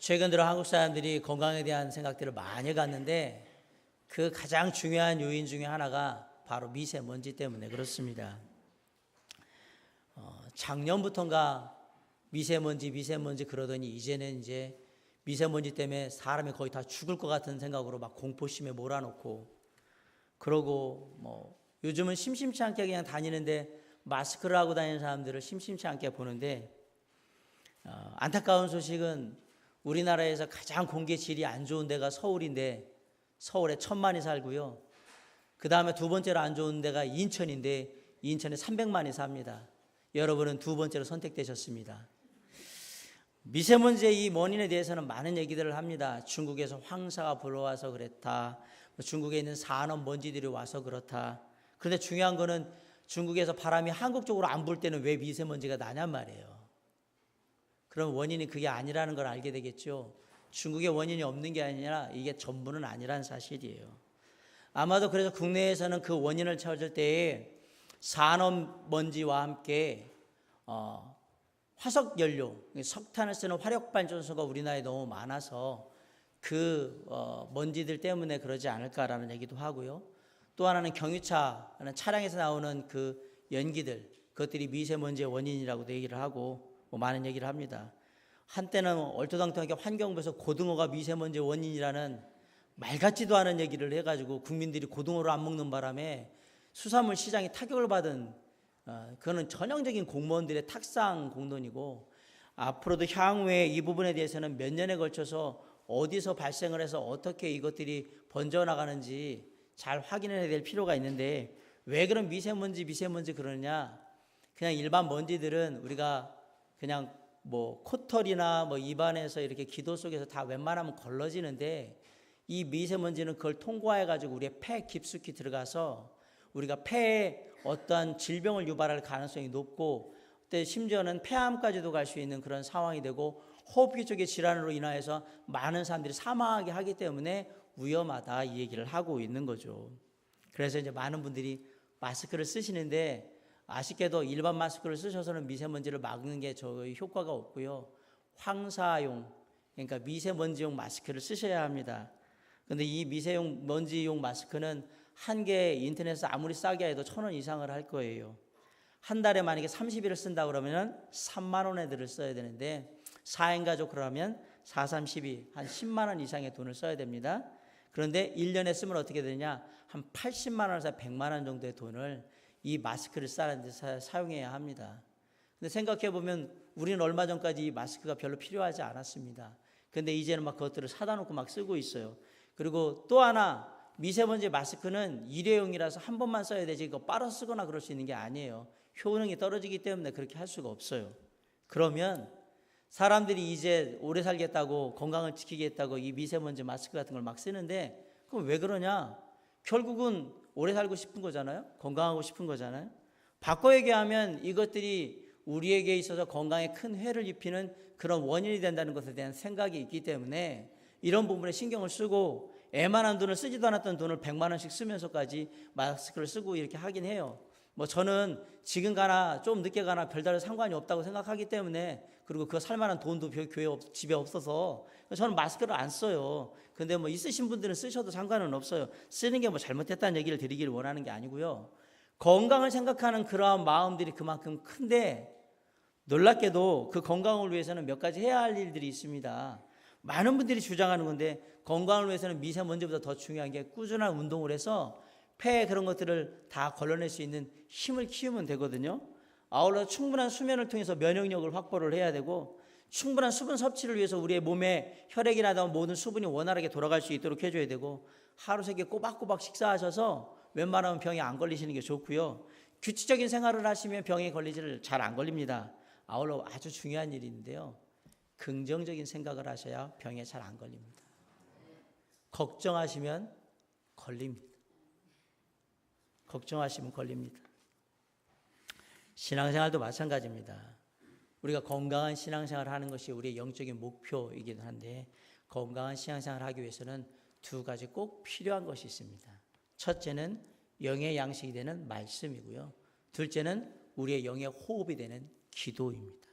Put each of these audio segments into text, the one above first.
최근 들어 한국 사람들이 건강에 대한 생각들을 많이 갖는데 그 가장 중요한 요인 중에 하나가 바로 미세먼지 때문에 그렇습니다. 작년부터인가 미세먼지 그러더니 이제는 이제 미세먼지 때문에 사람이 거의 다 죽을 것 같은 생각으로 막 공포심에 몰아놓고 그러고 요즘은 심심치 않게 그냥 다니는데 마스크를 하고 다니는 사람들을 심심치 않게 보는데 안타까운 소식은 우리나라에서 가장 공기 질이 안 좋은 데가 서울인데 서울에 1,000만이 살고요. 그 다음에 두 번째로 안 좋은 데가 인천인데 인천에 300만이 삽니다. 여러분은 두 번째로 선택되셨습니다. 미세먼지의 이 원인에 대해서는 많은 얘기들을 합니다. 중국에서 황사가 불어와서 그랬다. 중국에 있는 산업 먼지들이 와서 그렇다. 그런데 중요한 거는 중국에서 바람이 한국 쪽으로 안 불 때는 왜 미세먼지가 나냔 말이에요. 그럼 원인이 그게 아니라는 걸 알게 되겠죠. 중국의 원인이 없는 게 아니라 이게 전부는 아니라는 사실이에요. 아마도 그래서 국내에서는 그 원인을 찾을 때에 산업 먼지와 함께 화석 연료, 석탄을 쓰는 화력 발전소가 우리나라에 너무 많아서 그 먼지들 때문에 그러지 않을까라는 얘기도 하고요. 또 하나는 경유차는 차량에서 나오는 그 연기들, 그것들이 미세먼지의 원인이라고도 얘기를 하고 많은 얘기를 합니다. 한때는 얼토당토하게 환경부에서 고등어가 미세먼지의 원인이라는 말 같지도 않은 얘기를 해가지고 국민들이 고등어를 안 먹는 바람에 수산물 시장이 타격을 받은 그거는 전형적인 공무원들의 탁상 공론이고 앞으로도 향후에 이 부분에 대해서는 몇 년에 걸쳐서 어디서 발생을 해서 어떻게 이것들이 번져나가는지 잘 확인해야 될 필요가 있는데 왜 그런 미세먼지 그러느냐. 그냥 일반 먼지들은 우리가 그냥 코털이나 입안에서 이렇게 기도 속에서 다 웬만하면 걸러지는데 이 미세먼지는 그걸 통과해 가지고 우리의 폐 깊숙이 들어가서 우리가 폐에 어떠한 질병을 유발할 가능성이 높고 심지어는 폐암까지도 갈 수 있는 그런 상황이 되고 호흡기 쪽의 질환으로 인하여서 많은 사람들이 사망하게 하기 때문에 위험하다 이 얘기를 하고 있는 거죠. 그래서 이제 많은 분들이 마스크를 쓰시는데 아쉽게도 일반 마스크를 쓰셔서는 미세먼지를 막는 게 저희 효과가 없고요. 황사용, 그러니까 미세먼지용 마스크를 쓰셔야 합니다. 그런데 이 미세먼지용 마스크는 한 개 인터넷에서 아무리 싸게 해도 1,000원 이상을 할 거예요. 한 달에 만약에 30일을 쓴다 그러면 3만 원에 들을 써야 되는데 4인 가족 그러면 4, 3, 12, 한 10만 원 이상의 돈을 써야 됩니다. 그런데 1년에 쓰면 어떻게 되냐? 한 80만 원에서 100만 원 정도의 돈을 이 마스크를 싸는 데 사용해야 합니다. 근데 생각해 보면 우리는 얼마 전까지 이 마스크가 별로 필요하지 않았습니다. 근데 이제는 막 그것들을 사다 놓고 막 쓰고 있어요. 그리고 또 하나 미세먼지 마스크는 일회용이라서 한 번만 써야 되지 이거 빨아 쓰거나 그럴 수 있는 게 아니에요. 효능이 떨어지기 때문에 그렇게 할 수가 없어요. 그러면 사람들이 이제 오래 살겠다고 건강을 지키겠다고 이 미세먼지 마스크 같은 걸 막 쓰는데 그럼 왜 그러냐? 결국은 오래 살고 싶은 거잖아요. 건강하고 싶은 거잖아요. 바꿔 얘기하면 이것들이 우리에게 있어서 건강에 큰 해를 입히는 그런 원인이 된다는 것에 대한 생각이 있기 때문에 이런 부분에 신경을 쓰고 애만한 돈을 쓰지도 않았던 돈을 100만 원씩 쓰면서까지 마스크를 쓰고 이렇게 하긴 해요. 저는 지금 가나 좀 늦게 가나 별다른 상관이 없다고 생각하기 때문에 그리고 그거 살만한 돈도 집에 없어서 저는 마스크를 안 써요. 근데 있으신 분들은 쓰셔도 상관은 없어요. 쓰는 게 잘못됐다는 얘기를 드리기를 원하는 게 아니고요. 건강을 생각하는 그러한 마음들이 그만큼 큰데 놀랍게도 그 건강을 위해서는 몇 가지 해야 할 일들이 있습니다. 많은 분들이 주장하는 건데 건강을 위해서는 미세먼지보다 더 중요한 게 꾸준한 운동을 해서 폐에 그런 것들을 다 걸러낼 수 있는 힘을 키우면 되거든요. 아울러 충분한 수면을 통해서 면역력을 확보를 해야 되고 충분한 수분 섭취를 위해서 우리의 몸에 혈액이나 모든 수분이 원활하게 돌아갈 수 있도록 해줘야 되고 하루 세 개 꼬박꼬박 식사하셔서 웬만하면 병에 안 걸리시는 게 좋고요. 규칙적인 생활을 하시면 병에 걸리지를 잘 안 걸립니다. 아울러 아주 중요한 일이 있는데요. 긍정적인 생각을 하셔야 병에 잘 안 걸립니다. 걱정하시면 걸립니다. 걱정하시면 걸립니다. 신앙생활도 마찬가지입니다. 우리가 건강한 신앙생활을 하는 것이 우리의 영적인 목표이기도 한데 건강한 신앙생활을 하기 위해서는 두 가지 꼭 필요한 것이 있습니다. 첫째는 영의 양식이 되는 말씀이고요. 둘째는 우리의 영의 호흡이 되는 기도입니다.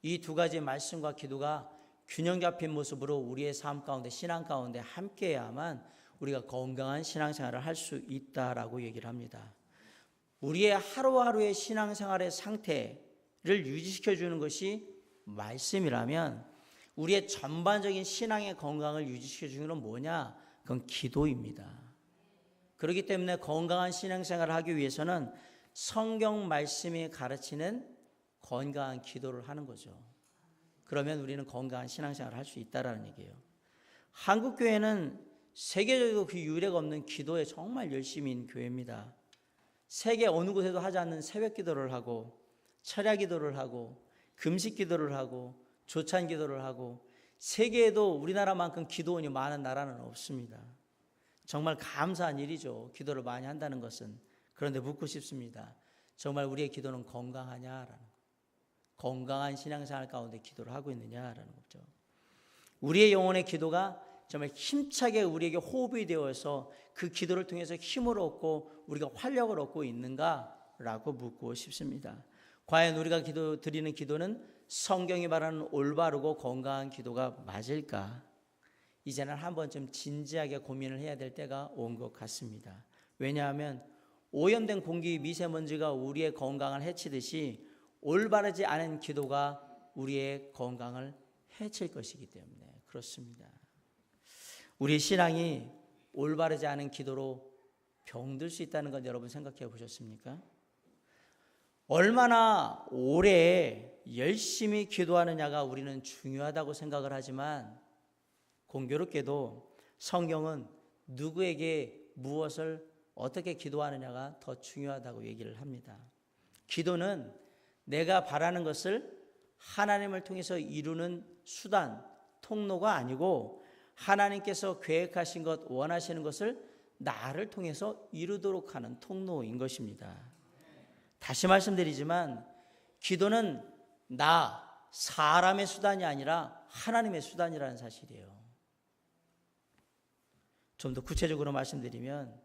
이 두 가지 말씀과 기도가 균형 잡힌 모습으로 우리의 삶 가운데, 신앙 가운데 함께해야만 우리가 건강한 신앙생활을 할 수 있다라고 얘기를 합니다. 우리의 하루하루의 신앙생활의 상태를 유지시켜주는 것이 말씀이라면 우리의 전반적인 신앙의 건강을 유지시켜주는 건 뭐냐? 그건 기도입니다. 그렇기 때문에 건강한 신앙생활을 하기 위해서는 성경 말씀이 가르치는 건강한 기도를 하는 거죠. 그러면 우리는 건강한 신앙생활을 할 수 있다는 얘기예요. 한국교회는 세계적으로 그 유례가 없는 기도에 정말 열심인 교회입니다. 세계 어느 곳에도 하지 않는 새벽 기도를 하고 철야 기도를 하고 금식 기도를 하고 조찬 기도를 하고, 세계에도 우리나라만큼 기도원이 많은 나라는 없습니다. 정말 감사한 일이죠. 기도를 많이 한다는 것은. 그런데 묻고 싶습니다. 정말 우리의 기도는 건강하냐라는 거. 건강한 신앙생활 가운데 기도를 하고 있느냐라는 거죠. 우리의 영혼의 기도가 정말 힘차게 우리에게 호흡이 되어서 그 기도를 통해서 힘을 얻고 우리가 활력을 얻고 있는가라고 묻고 싶습니다. 과연 우리가 드리는 기도는 성경이 말하는 올바르고 건강한 기도가 맞을까? 이제는 한 번쯤 진지하게 고민을 해야 될 때가 온 것 같습니다. 왜냐하면 오염된 공기 미세먼지가 우리의 건강을 해치듯이 올바르지 않은 기도가 우리의 건강을 해칠 것이기 때문에 그렇습니다. 우리 신앙이 올바르지 않은 기도로 병들 수 있다는 건 여러분 생각해 보셨습니까? 얼마나 오래 열심히 기도하느냐가 우리는 중요하다고 생각을 하지만 공교롭게도 성경은 누구에게 무엇을 어떻게 기도하느냐가 더 중요하다고 얘기를 합니다. 기도는 내가 바라는 것을 하나님을 통해서 이루는 수단, 통로가 아니고 하나님께서 계획하신 것, 원하시는 것을 나를 통해서 이루도록 하는 통로인 것입니다. 다시 말씀드리지만 기도는 사람의 수단이 아니라 하나님의 수단이라는 사실이에요. 좀 더 구체적으로 말씀드리면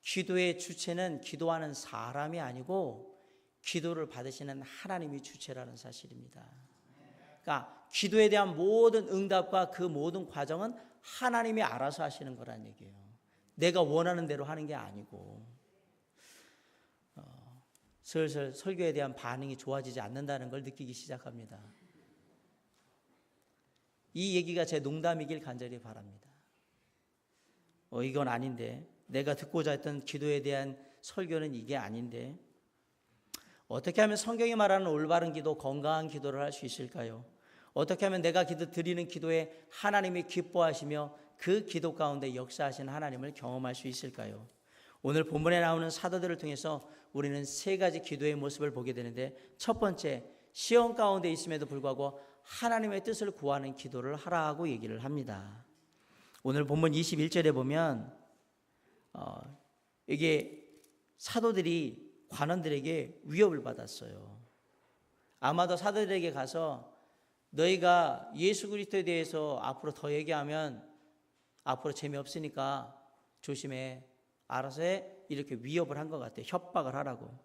기도의 주체는 기도하는 사람이 아니고 기도를 받으시는 하나님이 주체라는 사실입니다. 그러니까 기도에 대한 모든 응답과 그 모든 과정은 하나님이 알아서 하시는 거란 얘기예요. 내가 원하는 대로 하는 게 아니고. 슬슬 설교에 대한 반응이 좋아지지 않는다는 걸 느끼기 시작합니다. 이 얘기가 제 농담이길 간절히 바랍니다. 이건 아닌데, 내가 듣고자 했던 기도에 대한 설교는 이게 아닌데, 어떻게 하면 성경이 말하는 올바른 기도, 건강한 기도를 할 수 있을까요? 어떻게 하면 내가 드리는 기도에 하나님이 기뻐하시며 그 기도 가운데 역사하시는 하나님을 경험할 수 있을까요? 오늘 본문에 나오는 사도들을 통해서 우리는 세 가지 기도의 모습을 보게 되는데, 첫 번째, 시험 가운데 있음에도 불구하고 하나님의 뜻을 구하는 기도를 하라고 얘기를 합니다. 오늘 본문 21절에 보면 이게 사도들이 관원들에게 위협을 받았어요. 아마도 사도들에게 가서 너희가 예수 그리스도에 대해서 앞으로 더 얘기하면 앞으로 재미없으니까 조심해, 알아서 해, 이렇게 위협을 한 것 같아요. 협박을 하라고.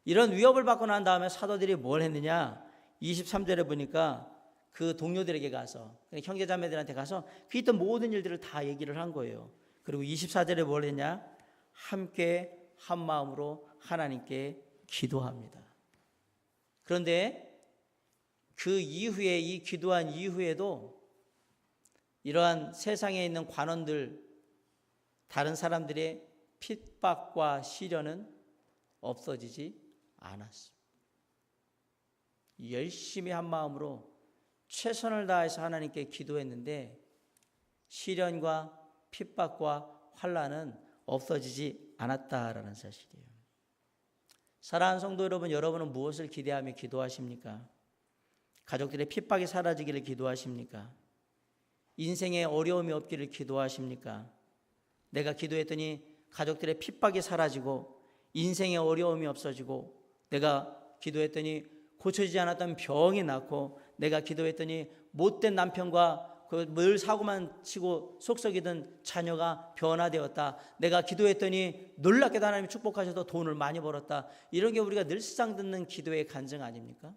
이런 위협을 받고 난 다음에 사도들이 뭘 했느냐? 23절에 보니까 그 동료들에게 가서, 형제자매들한테 가서 그 있던 모든 일들을 다 얘기를 한 거예요. 그리고 24절에 뭘 했냐? 함께 한 마음으로 하나님께 기도합니다. 그런데 그 이후에, 이 기도한 이후에도 이러한 세상에 있는 관원들, 다른 사람들의 핍박과 시련은 없어지지 않았습니다. 열심히 한 마음으로 최선을 다해서 하나님께 기도했는데 시련과 핍박과 환난은 없어지지 않았다라는 사실이에요. 사랑하는 성도 여러분, 여러분은 무엇을 기대하며 기도하십니까? 가족들의 핍박이 사라지기를 기도하십니까? 인생에 어려움이 없기를 기도하십니까? 내가 기도했더니 가족들의 핍박이 사라지고 인생에 어려움이 없어지고, 내가 기도했더니 고쳐지지 않았던 병이 낫고, 내가 기도했더니 못된 남편과 늘 사고만 치고 속썩이던 자녀가 변화되었다. 내가 기도했더니 놀랍게도 하나님이 축복하셔서 돈을 많이 벌었다. 이런 게 우리가 늘상 듣는 기도의 간증 아닙니까?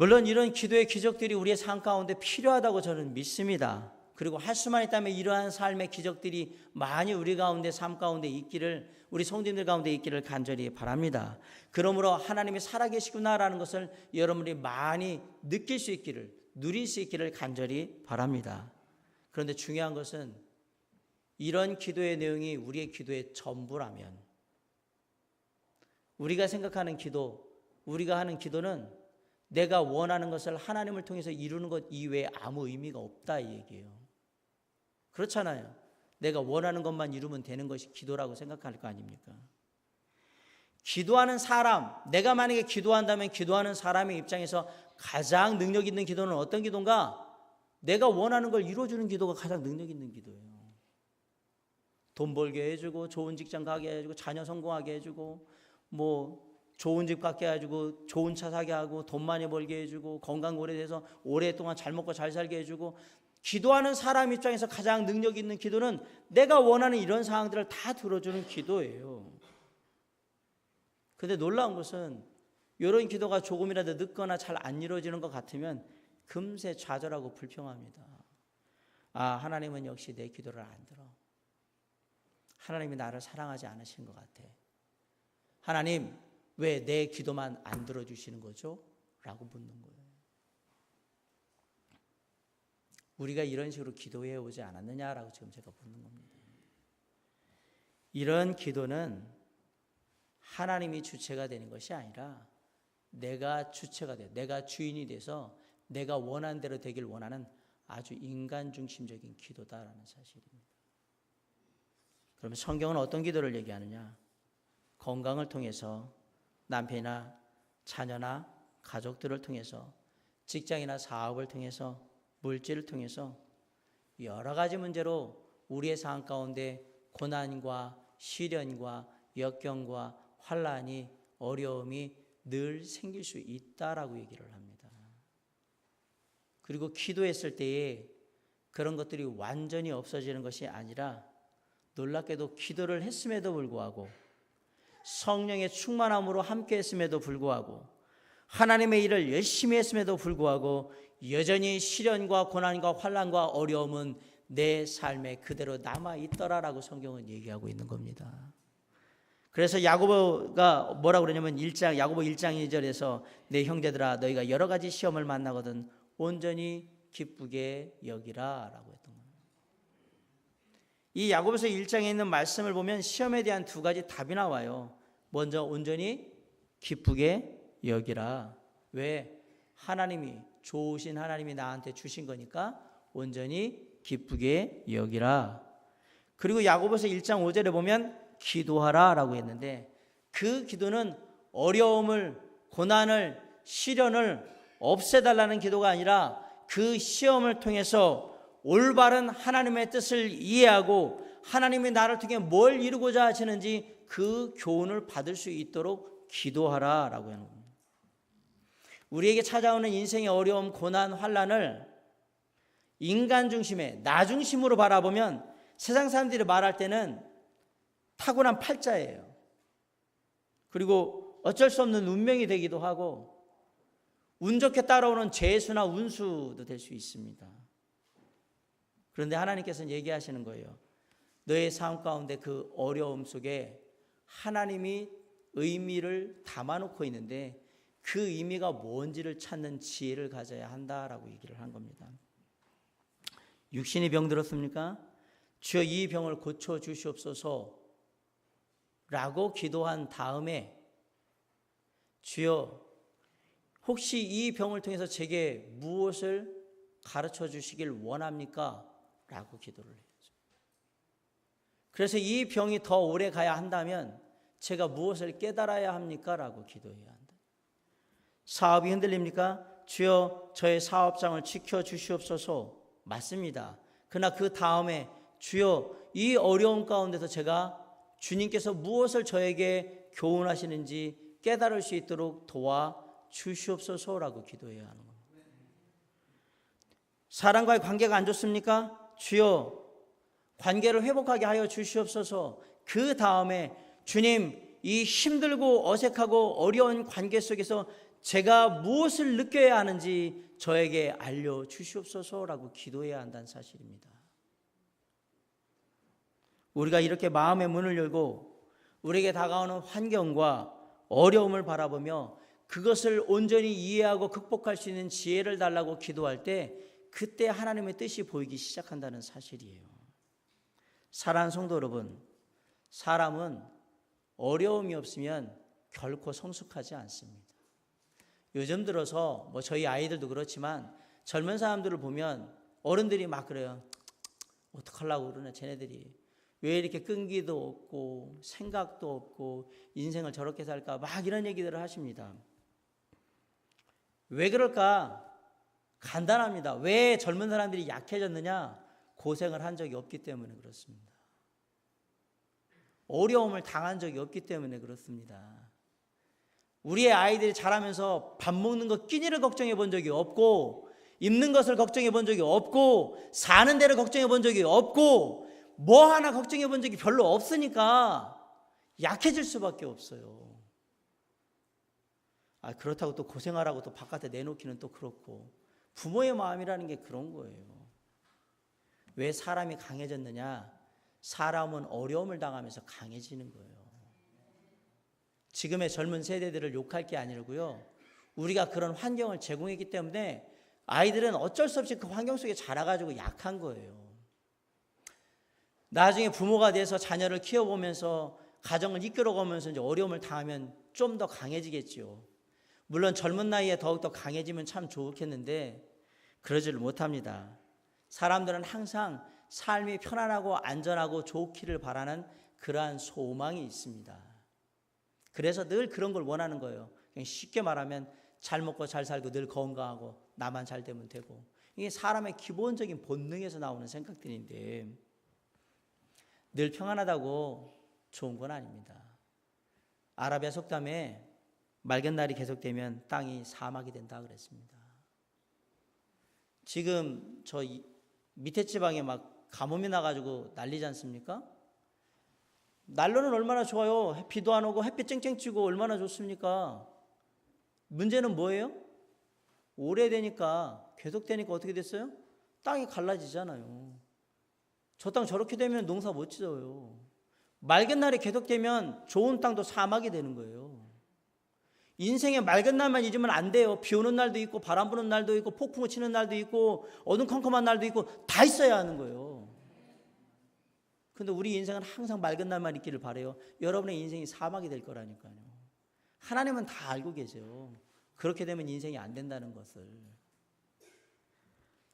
물론 이런 기도의 기적들이 우리의 삶 가운데 필요하다고 저는 믿습니다. 그리고 할 수만 있다면 이러한 삶의 기적들이 많이 우리 가운데 삶 가운데 있기를, 우리 성도님들 가운데 있기를 간절히 바랍니다. 그러므로 하나님이 살아계시구나라는 것을 여러분이 많이 느낄 수 있기를, 누릴 수 있기를 간절히 바랍니다. 그런데 중요한 것은 이런 기도의 내용이 우리의 기도의 전부라면, 우리가 생각하는 기도, 우리가 하는 기도는 내가 원하는 것을 하나님을 통해서 이루는 것 이외에 아무 의미가 없다 이 얘기예요. 그렇잖아요. 내가 원하는 것만 이루면 되는 것이 기도라고 생각할 거 아닙니까? 기도하는 사람, 내가 만약에 기도한다면 기도하는 사람의 입장에서 가장 능력 있는 기도는 어떤 기도인가? 내가 원하는 걸 이루어주는 기도가 가장 능력 있는 기도예요. 돈 벌게 해주고, 좋은 직장 가게 해주고, 자녀 성공하게 해주고, 좋은 집 갖게 해주고, 좋은 차 사게 하고, 돈 많이 벌게 해주고, 건강 오래돼서 오랫동안 잘 먹고 잘 살게 해주고. 기도하는 사람 입장에서 가장 능력 있는 기도는 내가 원하는 이런 상황들을 다 들어주는 기도예요. 그런데 놀라운 것은 이런 기도가 조금이라도 늦거나 잘 안 이루어지는 것 같으면 금세 좌절하고 불평합니다. 아, 하나님은 역시 내 기도를 안 들어. 하나님이 나를 사랑하지 않으신 것 같아. 하나님, 왜 내 기도만 안 들어주시는 거죠? 라고 묻는 거예요. 우리가 이런 식으로 기도해 오지 않았느냐라고 지금 제가 묻는 겁니다. 이런 기도는 하나님이 주체가 되는 것이 아니라 내가 주체가 돼, 내가 주인이 돼서 내가 원하는 대로 되길 원하는 아주 인간 중심적인 기도다라는 사실입니다. 그러면 성경은 어떤 기도를 얘기하느냐? 건강을 통해서, 남편이나 자녀나 가족들을 통해서, 직장이나 사업을 통해서, 물질을 통해서 여러 가지 문제로 우리의 삶 가운데 고난과 시련과 역경과 환난이, 어려움이 늘 생길 수 있다라고 얘기를 합니다. 그리고 기도했을 때에 그런 것들이 완전히 없어지는 것이 아니라 놀랍게도 기도를 했음에도 불구하고, 성령의 충만함으로 함께 했음에도 불구하고, 하나님의 일을 열심히 했음에도 불구하고 여전히 시련과 고난과 환난과 어려움은 내 삶에 그대로 남아있더라라고 성경은 얘기하고 있는 겁니다. 그래서 야고보가 뭐라고 그러냐면 야고보 1장 2절에서 내 형제들아, 너희가 여러 가지 시험을 만나거든 온전히 기쁘게 여기라 라고 했던 겁니다. 이 야고보서 1장에 있는 말씀을 보면 시험에 대한 두 가지 답이 나와요. 먼저 온전히 기쁘게 여기라. 왜? 하나님이, 좋으신 하나님이 나한테 주신 거니까 온전히 기쁘게 여기라. 그리고 야고보서 1장 5절에 보면 기도하라 라고 했는데, 그 기도는 어려움을, 고난을, 시련을 없애달라는 기도가 아니라 그 시험을 통해서 올바른 하나님의 뜻을 이해하고 하나님이 나를 통해 뭘 이루고자 하시는지 그 교훈을 받을 수 있도록 기도하라 라고 하는 겁니다. 우리에게 찾아오는 인생의 어려움, 고난, 환난을 인간 중심에, 나 중심으로 바라보면 세상 사람들이 말할 때는 타고난 팔자예요. 그리고 어쩔 수 없는 운명이 되기도 하고 운 좋게 따라오는 재수나 운수도 될 수 있습니다. 그런데 하나님께서는 얘기하시는 거예요. 너의 삶 가운데 그 어려움 속에 하나님이 의미를 담아놓고 있는데 그 의미가 뭔지를 찾는 지혜를 가져야 한다라고 얘기를 한 겁니다. 육신이 병들었습니까? 주여 이 병을 고쳐주시옵소서 라고 기도한 다음에 주여 혹시 이 병을 통해서 제게 무엇을 가르쳐 주시길 원합니까? 라고 기도를 해야죠. 그래서 이 병이 더 오래 가야 한다면 제가 무엇을 깨달아야 합니까? 라고 기도해야 한다. 사업이 흔들립니까? 주여 저의 사업장을 지켜주시옵소서. 맞습니다. 그러나 그 다음에 주여 이 어려움 가운데서 제가 주님께서 무엇을 저에게 교훈하시는지 깨달을 수 있도록 도와주시옵소서라고 기도해야 하는 겁니다. 사람과의 관계가 안 좋습니까? 주여 관계를 회복하게 하여 주시옵소서. 그 다음에 주님 이 힘들고 어색하고 어려운 관계 속에서 제가 무엇을 느껴야 하는지 저에게 알려주시옵소서라고 기도해야 한다는 사실입니다. 우리가 이렇게 마음의 문을 열고 우리에게 다가오는 환경과 어려움을 바라보며 그것을 온전히 이해하고 극복할 수 있는 지혜를 달라고 기도할 때 그때 하나님의 뜻이 보이기 시작한다는 사실이에요. 사랑하는 성도 여러분, 사람은 어려움이 없으면 결코 성숙하지 않습니다. 요즘 들어서 저희 아이들도 그렇지만 젊은 사람들을 보면 어른들이 막 그래요. 어떡하려고 그러나 쟤네들이. 왜 이렇게 끈기도 없고 생각도 없고 인생을 저렇게 살까 막 이런 얘기들을 하십니다. 왜 그럴까? 간단합니다. 왜 젊은 사람들이 약해졌느냐? 고생을 한 적이 없기 때문에 그렇습니다. 어려움을 당한 적이 없기 때문에 그렇습니다. 우리의 아이들이 자라면서 밥 먹는 거 끼니를 걱정해 본 적이 없고 입는 것을 걱정해 본 적이 없고 사는 데를 걱정해 본 적이 없고 뭐 하나 걱정해 본 적이 별로 없으니까 약해질 수밖에 없어요. 그렇다고 또 고생하라고 또 바깥에 내놓기는 또 그렇고 부모의 마음이라는 게 그런 거예요. 왜 사람이 강해졌느냐? 사람은 어려움을 당하면서 강해지는 거예요. 지금의 젊은 세대들을 욕할 게 아니고요. 우리가 그런 환경을 제공했기 때문에 아이들은 어쩔 수 없이 그 환경 속에 자라가지고 약한 거예요. 나중에 부모가 돼서 자녀를 키워보면서 가정을 이끌어가면서 이제 어려움을 당하면 좀 더 강해지겠죠. 물론 젊은 나이에 더욱더 강해지면 참 좋겠는데 그러지를 못합니다. 사람들은 항상 삶이 편안하고 안전하고 좋기를 바라는 그러한 소망이 있습니다. 그래서 늘 그런 걸 원하는 거예요. 그냥 쉽게 말하면 잘 먹고 잘 살고 늘 건강하고 나만 잘 되면 되고 이게 사람의 기본적인 본능에서 나오는 생각들인데 늘 평안하다고 좋은 건 아닙니다. 아라비아 속담에 맑은 날이 계속되면 땅이 사막이 된다 그랬습니다. 지금 저 밑에 지방에 막 가뭄이 나가지고 난리지 않습니까? 난로는 얼마나 좋아요. 비도 안 오고 햇빛 쨍쨍 찌고 얼마나 좋습니까? 문제는 뭐예요? 오래되니까 계속되니까 어떻게 됐어요? 땅이 갈라지잖아요. 저 땅 저렇게 되면 농사 못 지어요. 맑은 날이 계속되면 좋은 땅도 사막이 되는 거예요. 인생에 맑은 날만 잊으면 안 돼요. 비 오는 날도 있고 바람 부는 날도 있고 폭풍우 치는 날도 있고 어둠컴컴한 날도 있고 다 있어야 하는 거예요. 근데 우리 인생은 항상 맑은 날만 있기를 바라요. 여러분의 인생이 사막이 될 거라니까요. 하나님은 다 알고 계세요. 그렇게 되면 인생이 안 된다는 것을.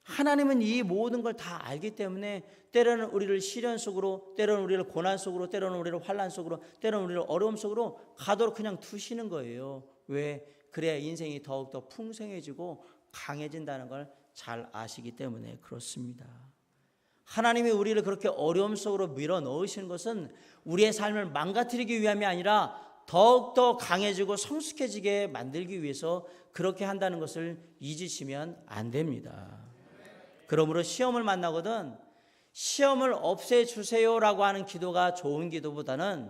하나님은 이 모든 걸 다 알기 때문에 때로는 우리를 시련 속으로, 때로는 우리를 고난 속으로, 때로는 우리를 환난 속으로, 때로는 우리를 어려움 속으로 가도록 그냥 두시는 거예요. 왜? 그래야 인생이 더욱더 풍성해지고 강해진다는 걸 잘 아시기 때문에 그렇습니다. 하나님이 우리를 그렇게 어려움 속으로 밀어 넣으시는 것은 우리의 삶을 망가뜨리기 위함이 아니라 더욱더 강해지고 성숙해지게 만들기 위해서 그렇게 한다는 것을 잊으시면 안 됩니다. 그러므로 시험을 만나거든 시험을 없애주세요라고 하는 기도가 좋은 기도보다는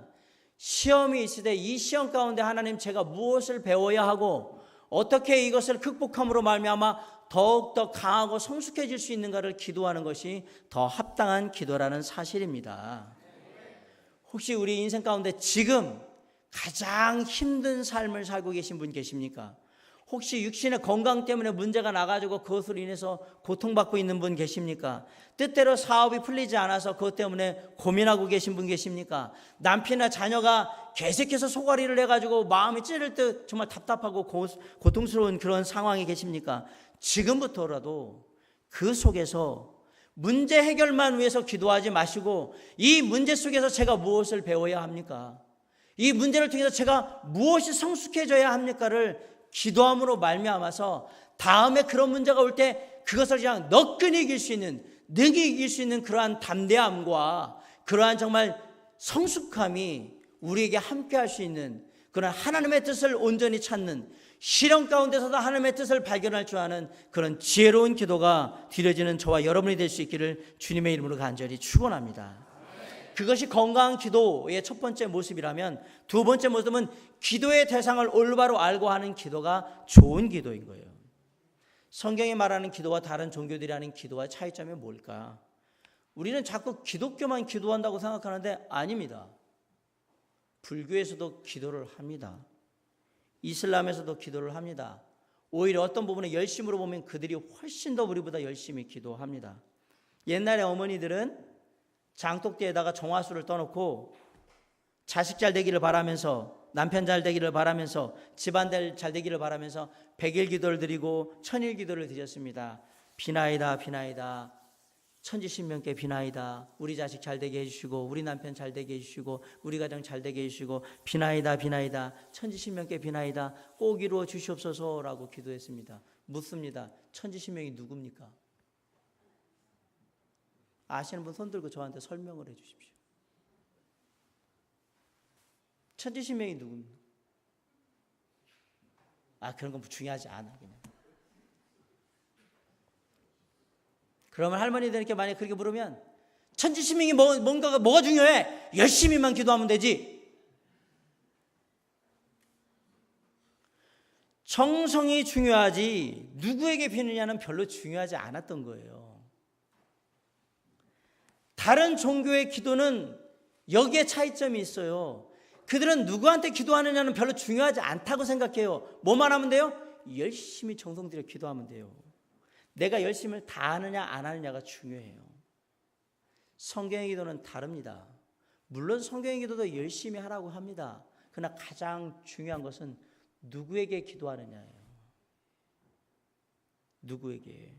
시험이 있을 때 이 시험 가운데 하나님 제가 무엇을 배워야 하고 어떻게 이것을 극복함으로 말미암아 더욱더 강하고 성숙해질 수 있는가를 기도하는 것이 더 합당한 기도라는 사실입니다. 혹시 우리 인생 가운데 지금 가장 힘든 삶을 살고 계신 분 계십니까? 혹시 육신의 건강 때문에 문제가 나가지고 그것으로 인해서 고통받고 있는 분 계십니까? 뜻대로 사업이 풀리지 않아서 그것 때문에 고민하고 계신 분 계십니까? 남편이나 자녀가 계속해서 소가리를 해가지고 마음이 찌를 듯 정말 답답하고 고통스러운 그런 상황에 계십니까? 지금부터라도 그 속에서 문제 해결만 위해서 기도하지 마시고 이 문제 속에서 제가 무엇을 배워야 합니까? 이 문제를 통해서 제가 무엇이 성숙해져야 합니까를 기도함으로 말미암아서 다음에 그런 문제가 올 때 그것을 그냥 너끈히 이길 수 있는, 능히 이길 수 있는 그러한 담대함과 그러한 정말 성숙함이 우리에게 함께할 수 있는 그런 하나님의 뜻을 온전히 찾는 시련 가운데서도 하나님의 뜻을 발견할 줄 아는 그런 지혜로운 기도가 드려지는 저와 여러분이 될 수 있기를 주님의 이름으로 간절히 축원합니다. 그것이 건강한 기도의 첫 번째 모습이라면, 두 번째 모습은 기도의 대상을 올바로 알고 하는 기도가 좋은 기도인 거예요. 성경이 말하는 기도와 다른 종교들이 하는 기도와 차이점이 뭘까? 우리는 자꾸 기독교만 기도한다고 생각하는데 아닙니다. 불교에서도 기도를 합니다. 이슬람에서도 기도를 합니다. 오히려 어떤 부분에 열심으로 보면 그들이 훨씬 더 우리보다 열심히 기도합니다. 옛날에 어머니들은 장독대에다가 정화수를 떠놓고 자식 잘 되기를 바라면서, 남편 잘 되기를 바라면서, 집안 잘 되기를 바라면서 100일 기도를 드리고 1000일 기도를 드렸습니다. 비나이다 비나이다, 천지신명께 비나이다. 우리 자식 잘 되게 해주시고, 우리 남편 잘 되게 해주시고, 우리 가정 잘 되게 해주시고, 비나이다 비나이다, 천지신명께 비나이다, 꼭 이루어 주시옵소서라고 기도했습니다. 묻습니다. 천지신명이 누굽니까? 아시는 분 손 들고 저한테 설명을 해 주십시오. 천지신명이 누굽니까? 그런 건 중요하지 않아. 그냥. 그러면 할머니들께 만약에 그렇게 물으면, 천지신명이 뭐가 중요해? 열심히만 기도하면 되지. 정성이 중요하지 누구에게 비느냐는 별로 중요하지 않았던 거예요. 다른 종교의 기도는 여기에 차이점이 있어요. 그들은 누구한테 기도하느냐는 별로 중요하지 않다고 생각해요. 뭐만 하면 돼요? 열심히 정성 들여 기도하면 돼요. 내가 열심을 다 하느냐 안 하느냐가 중요해요. 성경의 기도는 다릅니다. 물론 성경의 기도도 열심히 하라고 합니다. 그러나 가장 중요한 것은 누구에게 기도하느냐예요. 누구에게.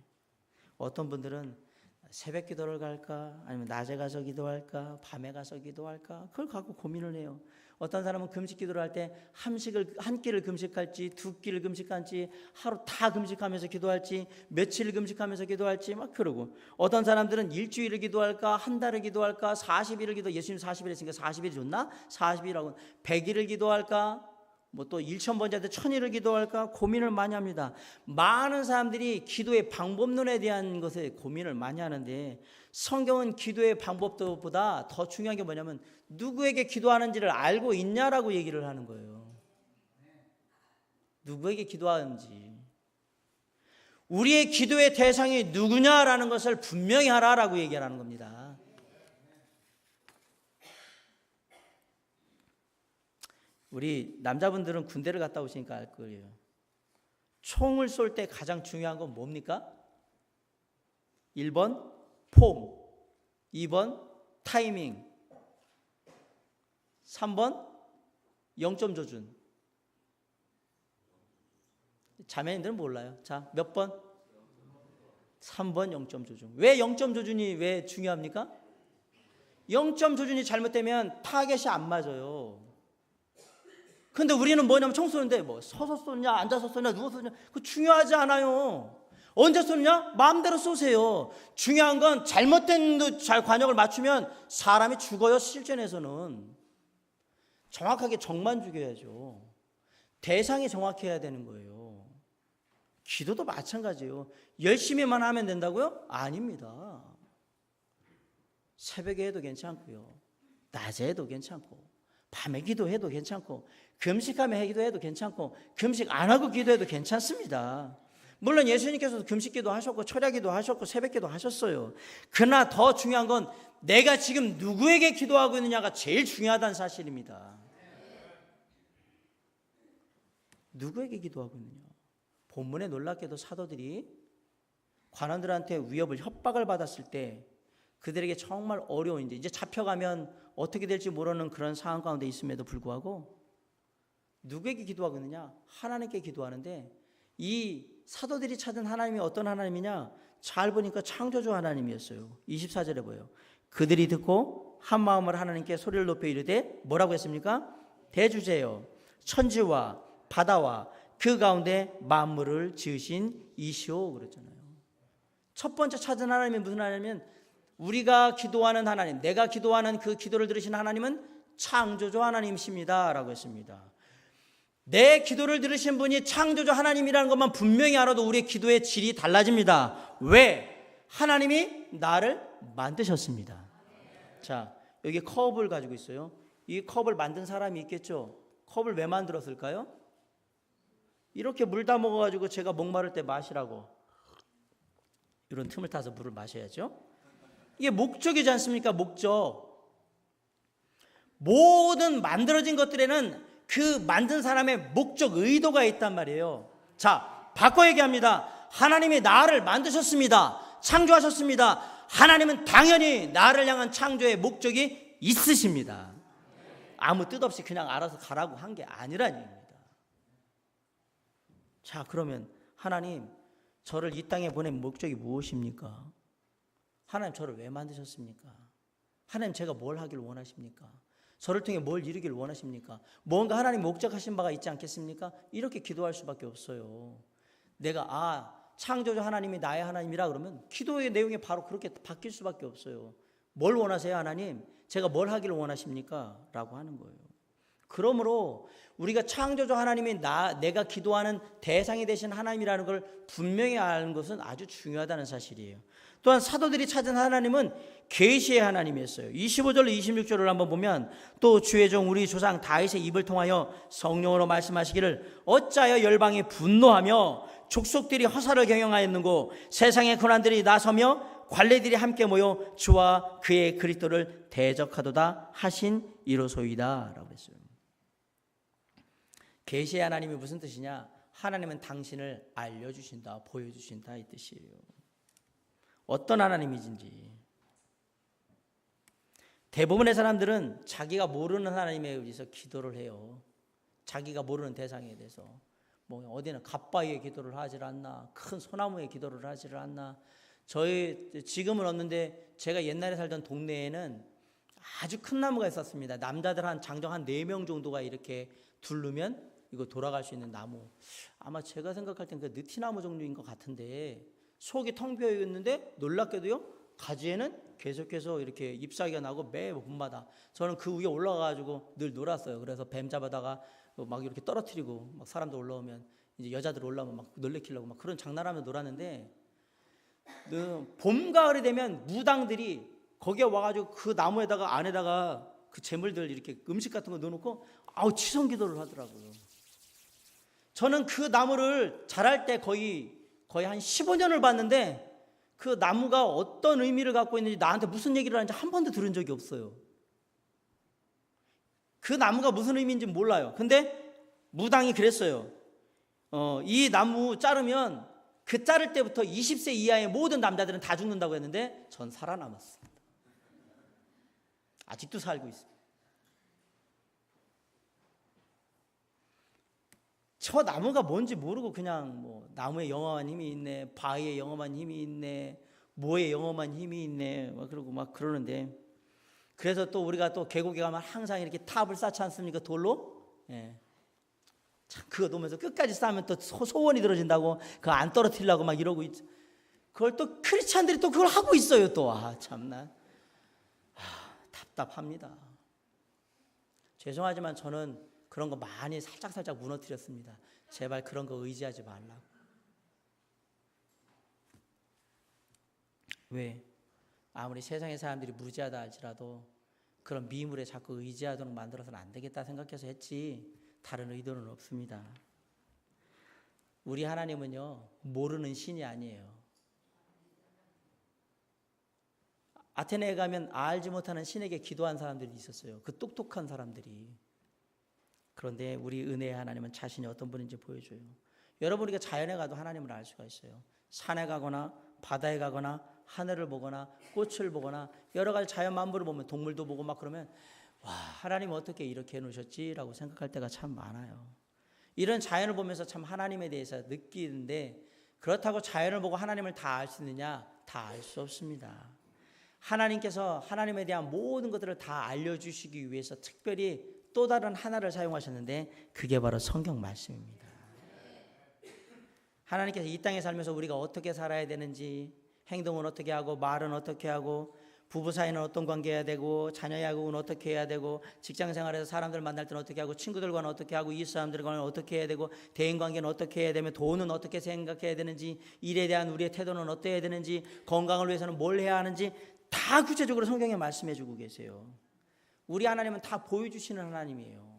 어떤 분들은 새벽 기도를 갈까, 아니면 낮에 가서 기도할까, 밤에 가서 기도할까, 그걸 갖고 고민을 해요. 어떤 사람은 금식 기도를 할 때 한 끼를 금식할지, 두 끼를 금식할지, 하루 다 금식하면서 기도할지, 며칠을 금식하면서 기도할지 막 그러고, 어떤 사람들은 일주일을 기도할까, 한 달을 기도할까, 40일을 기도, 예수님 40일 했으니까 40일이 좋나? 40일하고 100일을 기도할까, 또 1000번째한테 1000일을 기도할까 고민을 많이 합니다. 많은 사람들이 기도의 방법론에 대한 것에 고민을 많이 하는데, 성경은 기도의 방법보다 더 중요한 게 뭐냐면 누구에게 기도하는지를 알고 있냐라고 얘기를 하는 거예요. 누구에게 기도하는지, 우리의 기도의 대상이 누구냐라는 것을 분명히 하라라고 얘기하는 겁니다. 우리 남자분들은 군대를 갔다 오시니까 알 거예요. 총을 쏠 때 가장 중요한 건 뭡니까? 1번 폼, 2번 타이밍, 3번 0점 조준. 자매님들은 몰라요. 자, 몇 번? 3번 0점 조준. 왜 0점 조준이 왜 중요합니까? 0점 조준이 잘못되면 타겟이 안 맞아요. 근데 우리는 뭐냐면 총 쏘는데 서서 쏘냐, 앉아서 쏘냐, 누워서 쏘냐, 그거 중요하지 않아요. 언제 쏘냐? 마음대로 쏘세요. 중요한 건 잘못된 관역을 맞추면 사람이 죽어요. 실전에서는 정확하게 적만 죽여야죠. 대상이 정확해야 되는 거예요. 기도도 마찬가지예요. 열심히만 하면 된다고요? 아닙니다. 새벽에 해도 괜찮고요, 낮에 해도 괜찮고, 밤에 기도해도 괜찮고, 금식하며 기도해도 괜찮고, 금식 안 하고 기도해도 괜찮습니다. 물론 예수님께서도 금식 기도하셨고, 철야 기도하셨고, 새벽 기도하셨어요. 그러나 더 중요한 건 내가 지금 누구에게 기도하고 있느냐가 제일 중요하다는 사실입니다. 누구에게 기도하고 있느냐. 본문에 놀랍게도 사도들이 관원들한테 위협을, 협박을 받았을 때 그들에게 정말 어려운, 이제 잡혀가면 어떻게 될지 모르는 그런 상황 가운데 있음에도 불구하고 누구에게 기도하고 있느냐? 하나님께 기도하는데, 이 사도들이 찾은 하나님이 어떤 하나님이냐? 잘 보니까 창조주 하나님이었어요. 24절에 보여요. 그들이 듣고 한 마음으로 하나님께 소리를 높여 이르되 뭐라고 했습니까? 대주제여, 천지와 바다와 그 가운데 만물을 지으신 이시오 그랬잖아요. 첫 번째 찾은 하나님이 무슨 하나님이면, 우리가 기도하는 하나님, 내가 기도하는 그 기도를 들으신 하나님은 창조주 하나님이십니다 라고 했습니다. 내 기도를 들으신 분이 창조주 하나님이라는 것만 분명히 알아도 우리의 기도의 질이 달라집니다. 왜? 하나님이 나를 만드셨습니다. 자, 여기 컵을 가지고 있어요. 이 컵을 만든 사람이 있겠죠. 컵을 왜 만들었을까요? 이렇게 물 다 먹어가지고 제가 목마를 때 마시라고 이런 틈을 타서 물을 마셔야죠. 이게 목적이지 않습니까? 목적. 모든 만들어진 것들에는 그 만든 사람의 목적, 의도가 있단 말이에요. 자, 바꿔 얘기합니다. 하나님이 나를 만드셨습니다. 창조하셨습니다. 하나님은 당연히 나를 향한 창조의 목적이 있으십니다. 아무 뜻 없이 그냥 알아서 가라고 한 게 아니라는 얘기입니다. 자, 그러면 하나님, 저를 이 땅에 보낸 목적이 무엇입니까? 하나님, 저를 왜 만드셨습니까? 하나님, 제가 뭘 하길 원하십니까? 저를 통해 뭘 이루길 원하십니까? 뭔가 하나님 목적하신 바가 있지 않겠습니까? 이렇게 기도할 수밖에 없어요. 내가 창조주 하나님이 나의 하나님이라 그러면 기도의 내용이 바로 그렇게 바뀔 수밖에 없어요. 뭘 원하세요, 하나님? 제가 뭘 하기를 원하십니까? 라고 하는 거예요. 그러므로 우리가 창조주 하나님이 내가 기도하는 대상이 되신 하나님이라는 걸 분명히 아는 것은 아주 중요하다는 사실이에요. 또한 사도들이 찾은 하나님은 계시의 하나님이었어요. 25절로 26절을 한번 보면 또 주의 종 우리 조상 다윗의 입을 통하여 성령으로 말씀하시기를 어찌하여 열방이 분노하며 족속들이 허사를 경영하였는고 세상의 고난들이 나서며 관례들이 함께 모여 주와 그의 그리스도를 대적하도다 하신 이로소이다 라고 했어요. 계시의 하나님이 무슨 뜻이냐? 하나님은 당신을 알려주신다, 보여주신다 이 뜻이에요. 어떤 하나님이신지. 대부분의 사람들은 자기가 모르는 하나님에 의해서 기도를 해요. 자기가 모르는 대상에 대해서. 뭐 어디는 갓바위에 기도를 하질 않나, 큰 소나무에 기도를 하질 않나. 지금은 없는데 제가 옛날에 살던 동네에는 아주 큰 나무가 있었습니다. 남자들 장정 한 4명 정도가 이렇게 두르면 이거 돌아갈 수 있는 나무. 아마 제가 생각할 땐 그 느티나무 종류인 것 같은데 속이 텅 비어 있는데 놀랍게도요 가지에는 계속해서 이렇게 잎사귀가 나고 매 봄마다 저는 그 위에 올라가가지고 늘 놀았어요. 그래서 뱀 잡아다가 막 이렇게 떨어뜨리고 막 사람들 올라오면 이제 여자들 올라오면 막 놀래키려고 막 그런 장난하며 놀았는데 봄 가을이 되면 무당들이 거기에 와가지고 그 나무에다가 안에다가 그 재물들 이렇게 음식 같은 거 넣어놓고 치성 기도를 하더라고요. 저는 그 나무를 자랄 때 거의 한 15년을 봤는데 그 나무가 어떤 의미를 갖고 있는지 나한테 무슨 얘기를 하는지 한 번도 들은 적이 없어요. 그 나무가 무슨 의미인지 몰라요. 근데 무당이 그랬어요. 이 나무 자르면 그 자를 때부터 20세 이하의 모든 남자들은 다 죽는다고 했는데 전 살아남았습니다. 아직도 살고 있습니다. 저 나무가 뭔지 모르고 그냥 뭐 나무에 영험한 힘이 있네, 바위에 영험한 힘이 있네, 뭐에 영험한 힘이 있네, 그러고 막 그러는데 그래서 또 우리가 또 계곡에 가면 항상 이렇게 탑을 쌓지 않습니까? 돌로? 예. 참 그거 놓으면서 끝까지 쌓으면 또 소원이 들어진다고 그거 안 떨어뜨리려고 막 이러고 있죠. 그걸 또 크리스찬들이 또 그걸 하고 있어요. 또 참나 답답합니다. 죄송하지만 저는 그런 거 많이 살짝 무너뜨렸습니다. 제발 그런 거 의지하지 말라고. 왜? 아무리 세상의 사람들이 무지하다 할지라도 그런 미물에 자꾸 의지하도록 만들어서는 안 되겠다 생각해서 했지 다른 의도는 없습니다. 우리 하나님은요 모르는 신이 아니에요. 아테네에 가면 알지 못하는 신에게 기도한 사람들이 있었어요. 그 똑똑한 사람들이. 그런데 우리 은혜의 하나님은 자신이 어떤 분인지 보여줘요. 여러분 우리가 자연에 가도 하나님을 알 수가 있어요. 산에 가거나 바다에 가거나 하늘을 보거나 꽃을 보거나 여러 가지 자연 만물을 보면 동물도 보고 막 그러면 와 하나님 어떻게 이렇게 해놓으셨지? 라고 생각할 때가 참 많아요. 이런 자연을 보면서 참 하나님에 대해서 느끼는데 그렇다고 자연을 보고 하나님을 다 알 수 있느냐? 다 알 수 없습니다. 하나님께서 하나님에 대한 모든 것들을 다 알려주시기 위해서 특별히 또 다른 하나를 사용하셨는데 그게 바로 성경 말씀입니다. 하나님께서 이 땅에 살면서 우리가 어떻게 살아야 되는지 행동은 어떻게 하고 말은 어떻게 하고 부부 사이는 어떤 관계해야 되고 자녀 양육은 어떻게 해야 되고 직장 생활에서 사람들 만날 때는 어떻게 하고 친구들과는 어떻게 하고 이웃 사람들과는 어떻게 해야 되고 대인관계는 어떻게 해야 되며 돈은 어떻게 생각해야 되는지 일에 대한 우리의 태도는 어때야 되는지 건강을 위해서는 뭘 해야 하는지 다 구체적으로 성경에 말씀해 주고 계세요. 우리 하나님은 다 보여주시는 하나님이에요.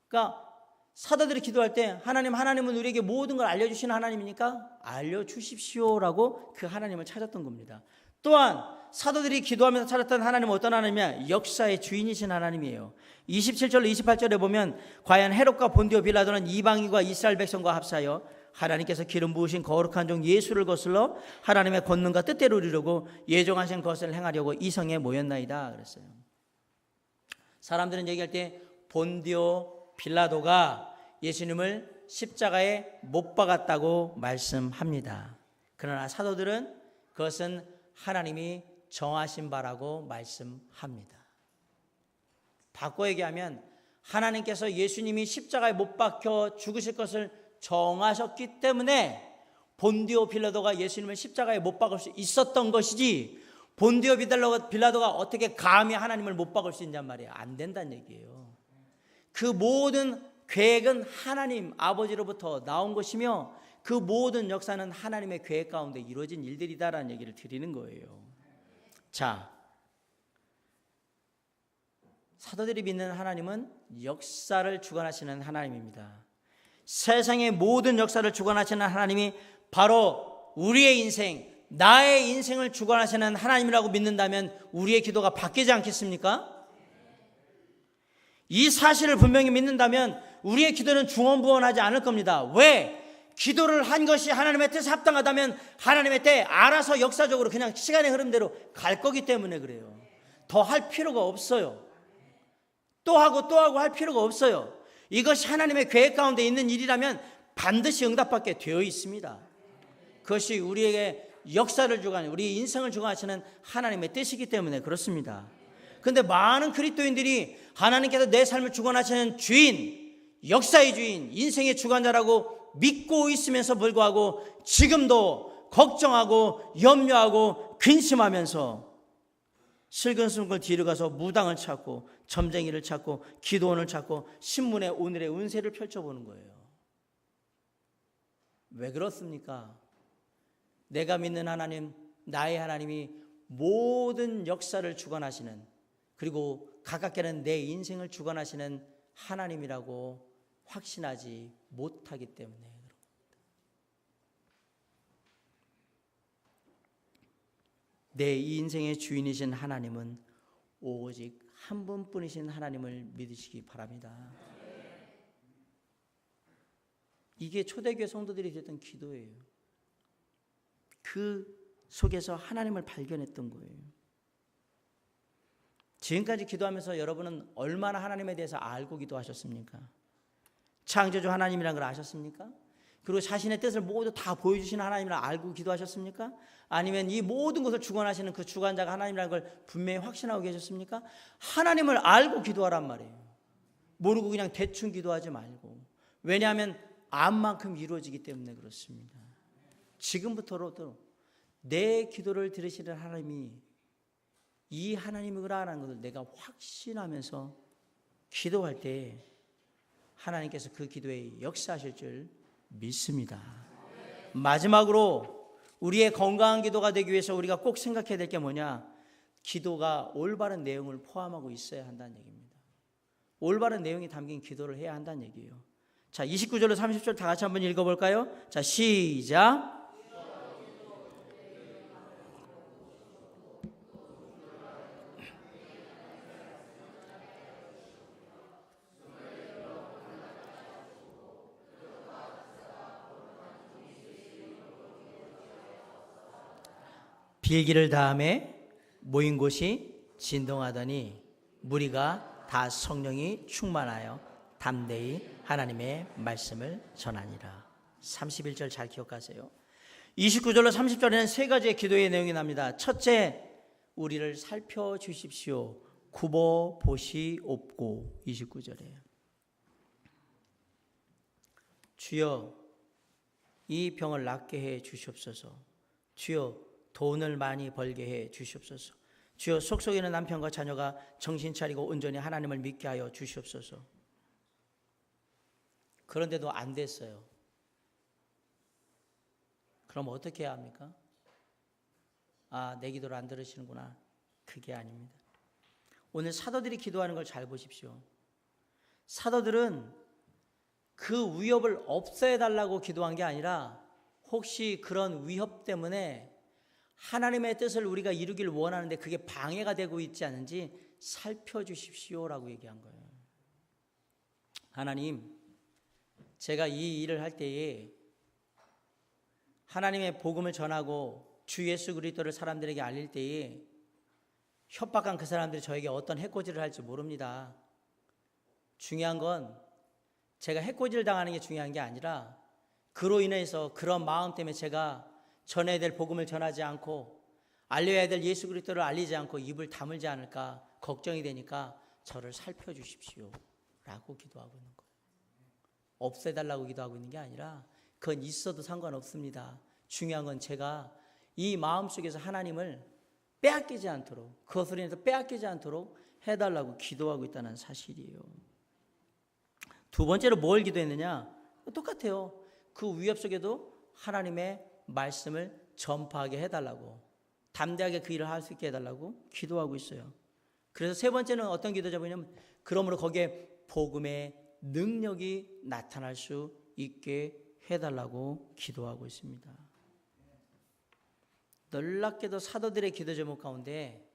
그러니까 사도들이 기도할 때 하나님은 우리에게 모든 걸 알려주시는 하나님이니까 알려주십시오라고 그 하나님을 찾았던 겁니다. 또한 사도들이 기도하면서 찾았던 하나님은 어떤 하나님이냐? 역사의 주인이신 하나님이에요. 27절로 28절에 보면 과연 헤롯과 본디오 빌라도는 이방인과 이스라엘 백성과 합사하여 하나님께서 기름 부으신 거룩한 종 예수를 거슬러 하나님의 권능과 뜻대로 이루려고 예정하신 것을 행하려고 이 성에 모였나이다 그랬어요. 사람들은 얘기할 때 본디오 빌라도가 예수님을 십자가에 못 박았다고 말씀합니다. 그러나 사도들은 그것은 하나님이 정하신 바라고 말씀합니다. 바꿔 얘기하면 하나님께서 예수님이 십자가에 못 박혀 죽으실 것을 정하셨기 때문에 본디오 빌라도가 예수님을 십자가에 못 박을 수 있었던 것이지, 본디오 빌라도가 어떻게 감히 하나님을 못 박을 수 있냔 말이에요. 안 된다는 얘기예요. 그 모든 계획은 하나님 아버지로부터 나온 것이며 그 모든 역사는 하나님의 계획 가운데 이루어진 일들이다라는 얘기를 드리는 거예요. 자, 사도들이 믿는 하나님은 역사를 주관하시는 하나님입니다. 세상의 모든 역사를 주관하시는 하나님이 바로 우리의 인생, 나의 인생을 주관하시는 하나님이라고 믿는다면 우리의 기도가 바뀌지 않겠습니까? 이 사실을 분명히 믿는다면 우리의 기도는 중언부언하지 않을 겁니다. 왜? 기도를 한 것이 하나님의 뜻에 합당하다면 하나님의 때에 알아서 역사적으로 그냥 시간의 흐름대로 갈 거기 때문에 그래요. 더 할 필요가 없어요. 또 하고 할 필요가 없어요. 이것이 하나님의 계획 가운데 있는 일이라면 반드시 응답받게 되어 있습니다. 그것이 우리에게 역사를 주관하는, 우리 인생을 주관하시는 하나님의 뜻이기 때문에 그렇습니다. 그런데 많은 그리스도인들이 하나님께서 내 삶을 주관하시는 주인, 역사의 주인, 인생의 주관자라고 믿고 있으면서 불구하고 지금도 걱정하고 염려하고 근심하면서 슬근슬근 뒤로 가서 무당을 찾고 점쟁이를 찾고 기도원을 찾고 신문에 오늘의 운세를 펼쳐보는 거예요. 왜 그렇습니까? 내가 믿는 하나님, 나의 하나님이 모든 역사를 주관하시는, 그리고 가깝게는 내 인생을 주관하시는 하나님이라고 확신하지 못하기 때문에 그렇습니다. 내 인생의 주인이신 하나님은 오직 한 분뿐이신 하나님을 믿으시기 바랍니다. 이게 초대교회 성도들이 드렸던 기도예요. 그 속에서 하나님을 발견했던 거예요. 지금까지 기도하면서 여러분은 얼마나 하나님에 대해서 알고 기도하셨습니까? 창조주 하나님이라는 걸 아셨습니까? 그리고 자신의 뜻을 모두 다 보여주시는 하나님을 알고 기도하셨습니까? 아니면 이 모든 것을 주관하시는 그 주관자가 하나님이라는 걸 분명히 확신하고 계셨습니까? 하나님을 알고 기도하란 말이에요. 모르고 그냥 대충 기도하지 말고. 왜냐하면 암만큼 이루어지기 때문에 그렇습니다. 지금부터라도 내 기도를 들으시는 하나님이 이 하나님이구나라는 것을 내가 확신하면서 기도할 때 하나님께서 그 기도에 역사하실 줄 믿습니다. 마지막으로 우리의 건강한 기도가 되기 위해서 우리가 꼭 생각해야 될 게 뭐냐? 기도가 올바른 내용을 포함하고 있어야 한다는 얘기입니다. 올바른 내용이 담긴 기도를 해야 한다는 얘기예요. 자, 29절로 30절 다 같이 한번 읽어볼까요? 자, 시작. 빌기를 다음에 모인 곳이 진동하더니 무리가 다 성령이 충만하여 담대히 하나님의 말씀을 전하니라. 31절 잘 기억하세요. 29절로 30절에는 세 가지의 기도의 내용이 납니다. 첫째, 우리를 살펴주십시오. 굽어 보시옵고. 29절에 주여 이 병을 낫게 해 주시옵소서. 주여 돈을 많이 벌게 해 주시옵소서. 주여 속속에 있는 남편과 자녀가 정신 차리고 온전히 하나님을 믿게 하여 주시옵소서. 그런데도 안 됐어요. 그럼 어떻게 해야 합니까? 아, 내 기도를 안 들으시는구나. 그게 아닙니다. 오늘 사도들이 기도하는 걸 잘 보십시오. 사도들은 그 위협을 없애달라고 기도한 게 아니라 혹시 그런 위협 때문에 하나님의 뜻을 우리가 이루길 원하는데 그게 방해가 되고 있지 않은지 살펴주십시오라고 얘기한 거예요. 하나님, 제가 이 일을 할 때에 하나님의 복음을 전하고 주 예수 그리스도를 사람들에게 알릴 때에 협박한 그 사람들이 저에게 어떤 해코지를 할지 모릅니다. 중요한 건 제가 해코지를 당하는 게 중요한 게 아니라 그로 인해서 그런 마음 때문에 제가 전해야 될 복음을 전하지 않고 알려야 될 예수 그리스도를 알리지 않고 입을 다물지 않을까 걱정이 되니까 저를 살펴주십시오 라고 기도하고 있는 거예요. 없애달라고 기도하고 있는 게 아니라 그건 있어도 상관없습니다. 중요한 건 제가 이 마음속에서 하나님을 빼앗기지 않도록, 그것으로 인해서 빼앗기지 않도록 해달라고 기도하고 있다는 사실이에요. 두 번째로 뭘 기도했느냐? 똑같아요. 그 위협 속에도 하나님의 말씀을 전파하게 해달라고, 담대하게 그 일을 할 수 있게 해달라고 기도하고 있어요. 그래서 세 번째는 어떤 기도자 뭐냐면, 그러므로 거기에 복음의 능력이 나타날 수 있게 해달라고 기도하고 있습니다. 놀랍게도 사도들의 기도 제목 가운데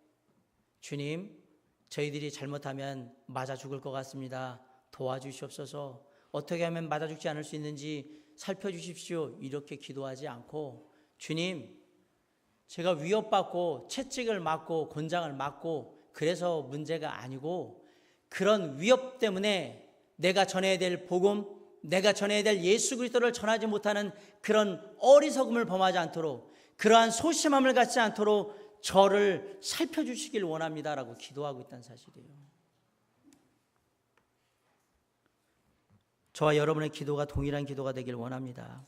주님, 저희들이 잘못하면 맞아 죽을 것 같습니다. 도와주시옵소서. 어떻게 하면 맞아 죽지 않을 수 있는지 살펴주십시오. 이렇게 기도하지 않고, 주님, 제가 위협받고 채찍을 맞고 곤장을 맞고 그래서 문제가 아니고 그런 위협 때문에 내가 전해야 될 복음, 내가 전해야 될 예수 그리스도를 전하지 못하는 그런 어리석음을 범하지 않도록, 그러한 소심함을 갖지 않도록 저를 살펴주시길 원합니다라고 기도하고 있다는 사실이에요. 저와 여러분의 기도가 동일한 기도가 되길 원합니다.